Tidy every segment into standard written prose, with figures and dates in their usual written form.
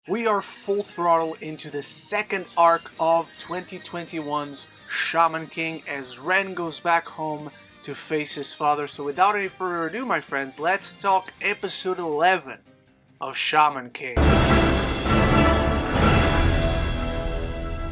We are full throttle into the second arc of 2021's Shaman King as Ren goes back home to face his father. So without any further ado, my friends, let's talk episode 11 of Shaman King.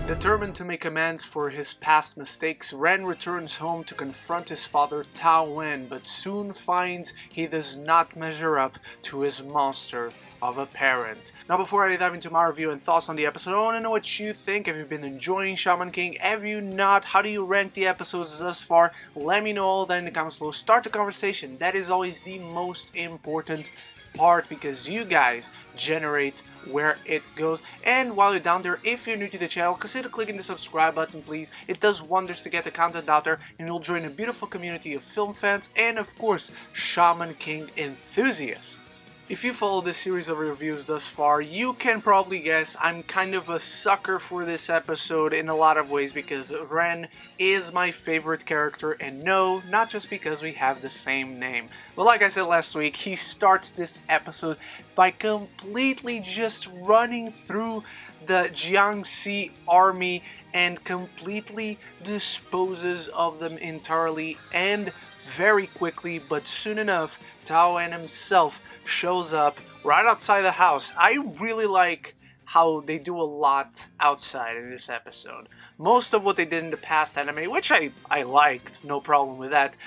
Determined to make amends for his past mistakes, Ren returns home to confront his father Tao En, but soon finds he does not measure up to his monster of a parent. Now before I dive into my review and thoughts on the episode, I want to know what you think. Have you been enjoying Shaman King? Have you not? How do you rank the episodes thus far? Let me know all that in the comments below. Start the conversation. That is always the most important part because you guys generate where it goes. And while you're down there, if you're new to the channel, consider clicking the subscribe button, please. It does wonders to get the content out there, and you'll join a beautiful community of film fans and, of course, Shaman King enthusiasts. If you follow this series of reviews thus far, you can probably guess I'm kind of a sucker for this episode in a lot of ways because Ren is my favorite character, and no, not just because we have the same name. But like I said last week, he starts this episode by completely just running through the Jiangxi army and completely disposes of them entirely and very quickly, but soon enough, Tao En himself shows up right outside the house. I really like how they do a lot outside in this episode. Most of what they did in the past anime, which I liked, no problem with that,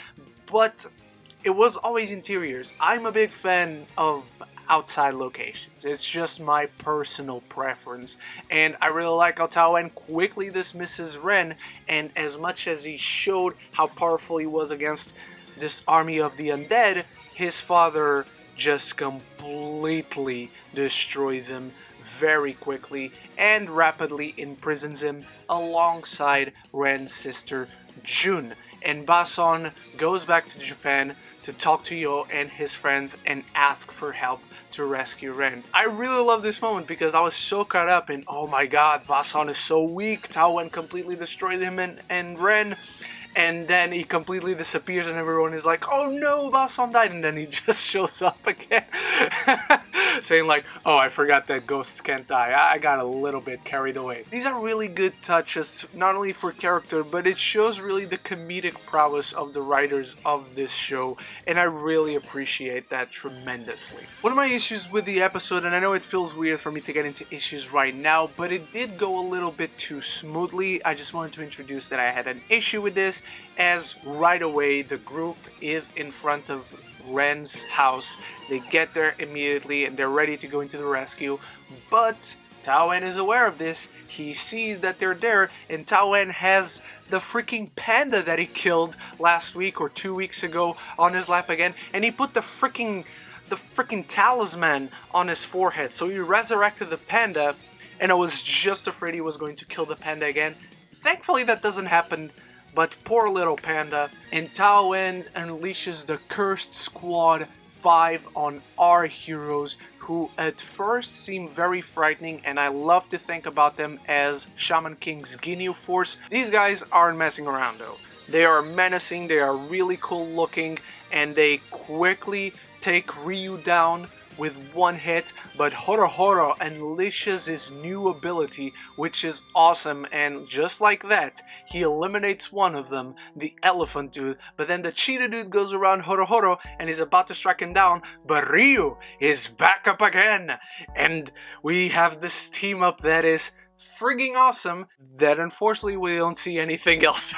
but it was always interiors. I'm a big fan of outside locations. It's just my personal preference, and I really like how Tao En quickly dismisses Ren, and as much as he showed how powerful he was against this army of the undead, his father just completely destroys him very quickly and rapidly imprisons him alongside Ren's sister Jun. And Bason goes back to Japan to talk to Yo and his friends and ask for help to rescue Ren. I really love this moment because I was so caught up in, oh my god, Bason is so weak, Tao En completely destroyed him and Ren, and then he completely disappears and everyone is like, oh no, Bason died, and then he just shows up again saying like, oh, I forgot that ghosts can't die. I got a little bit carried away. These are really good touches, not only for character, but it shows really the comedic prowess of the writers of this show, and I really appreciate that tremendously. One of my issues with the episode, and I know it feels weird for me to get into issues right now, but it did go a little bit too smoothly. I just wanted to introduce that I had an issue with this, as right away the group is in front of Ren's house. They get there immediately and they're ready to go into the rescue, but Tao En is aware of this. He sees that they're there, and Tao En has the freaking panda that he killed last week or 2 weeks ago on his lap again, and he put the freaking talisman on his forehead. So he resurrected the panda, and I was just afraid he was going to kill the panda again. Thankfully that doesn't happen. But poor little panda, and Tao En unleashes the Cursed Squad 5 on our heroes, who at first seem very frightening, and I love to think about them as Shaman King's Ginyu Force. These guys aren't messing around though. They are menacing, they are really cool looking, and they quickly take Ryu down with one hit, but Horo unleashes his new ability, which is awesome, and just like that, he eliminates one of them, the elephant dude, but then the cheetah dude goes around Horo and is about to strike him down, but Ryu is back up again, and we have this team up that is frigging awesome that unfortunately we don't see anything else.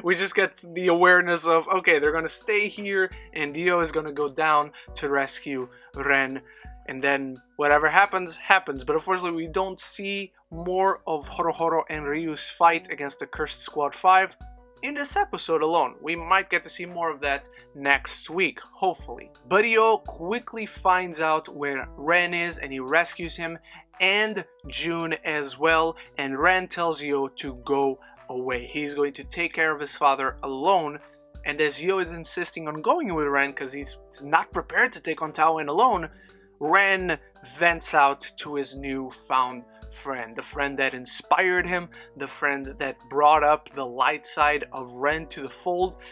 We just get the awareness of, okay, they're gonna stay here and Dio is gonna go down to rescue Ren, and then whatever happens, happens. But unfortunately we don't see more of Horo and Ryu's fight against the Cursed Squad 5 in this episode alone. We might get to see more of that next week, hopefully. But Dio quickly finds out where Ren is and he rescues him, and Jun as well, and Ren tells Yo to go away. He's going to take care of his father alone, and as Yo is insisting on going with Ren because he's not prepared to take on Tao En alone, Ren vents out to his newfound friend, the friend that inspired him, the friend that brought up the light side of Ren to the fold.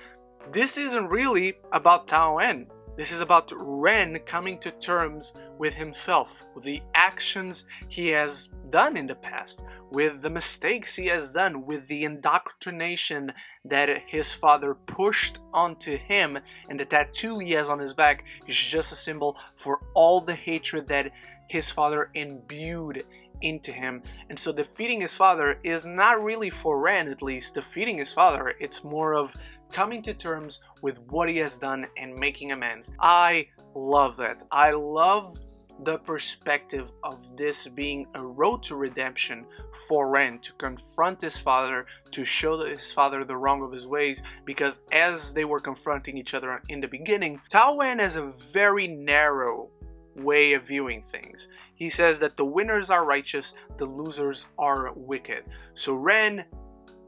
This isn't really about Tao En. This is about Ren coming to terms with himself, with the actions he has done in the past, with the mistakes he has done, with the indoctrination that his father pushed onto him, and the tattoo he has on his back is just a symbol for all the hatred that his father imbued into him. And so defeating his father is not really, for Ren at least, defeating his father. It's more of coming to terms with what he has done and making amends. I love that. I love the perspective of this being a road to redemption for Ren, to confront his father, to show his father the wrong of his ways, because as they were confronting each other in the beginning, Tao En has a very narrow way of viewing things. He says that the winners are righteous, the losers are wicked. So Ren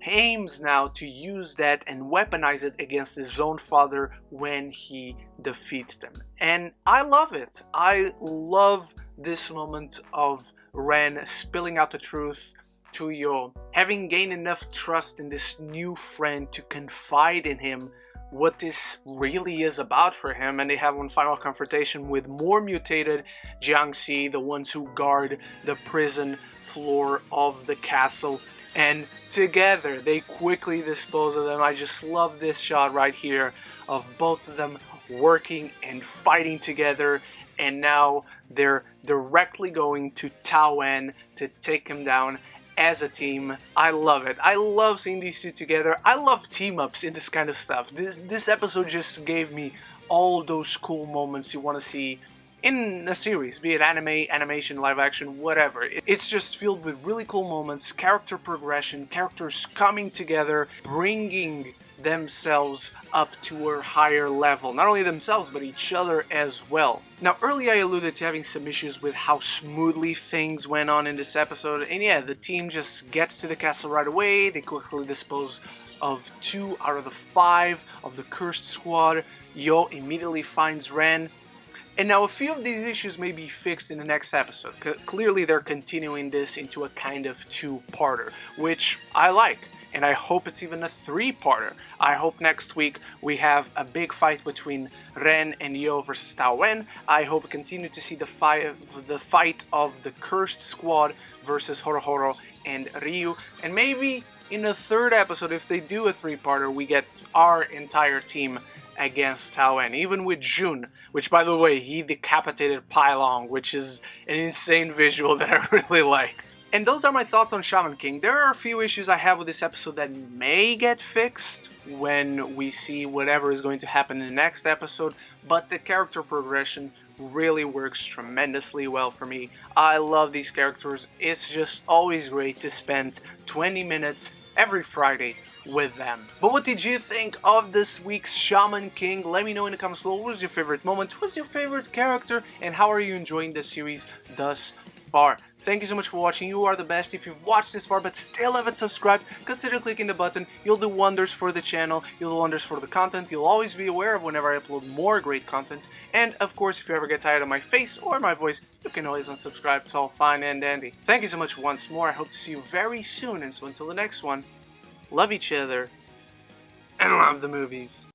aims now to use that and weaponize it against his own father when he defeats them. And I love it. I love this moment of Ren spilling out the truth to Yo, having gained enough trust in this new friend to confide in him what this really is about for him, and they have one final confrontation with more mutated Jiangxi, the ones who guard the prison floor of the castle, and together they quickly dispose of them. I just love this shot right here of both of them working and fighting together, and now they're directly going to Tao En to take him down as a team. I love it. I love seeing these two together. I love team-ups in this kind of stuff. This episode just gave me all those cool moments you want to see in a series, be it anime, animation, live action, whatever. It's just filled with really cool moments, character progression, characters coming together, bringing themselves up to a higher level. Not only themselves, but each other as well. Now, earlier I alluded to having some issues with how smoothly things went on in this episode, and yeah, the team just gets to the castle right away. They quickly dispose of 2 out of the 5 of the cursed squad. Yo immediately finds Ren. And now a few of these issues may be fixed in the next episode. Clearly they're continuing this into a kind of 2-parter, which I like. And I hope it's even a 3-parter. I hope next week we have a big fight between Ren and Yo versus Tao En. I hope we continue to see the fight of the Cursed Squad versus Horohoro and Ryu. And maybe in a 3rd episode, if they do a 3-parter, we get our entire team against Tao En, even with Jun, which, by the way, he decapitated Pailong, which is an insane visual that I really liked. And those are my thoughts on Shaman King. There are a few issues I have with this episode that may get fixed when we see whatever is going to happen in the next episode, but the character progression really works tremendously well for me. I love these characters. It's just always great to spend 20 minutes every Friday with them. But what did you think of this week's Shaman King? Let me know in the comments below. What was your favorite moment? Who's your favorite character? And how are you enjoying this series thus far? Thank you so much for watching. You are the best. If you've watched this far but still haven't subscribed, consider clicking the button. You'll do wonders for the channel. You'll do wonders for the content. You'll always be aware of whenever I upload more great content. And of course, if you ever get tired of my face or my voice, you can always unsubscribe. It's all fine and dandy. Thank you so much once more. I hope to see you very soon. And so until the next one, love each other and love the movies.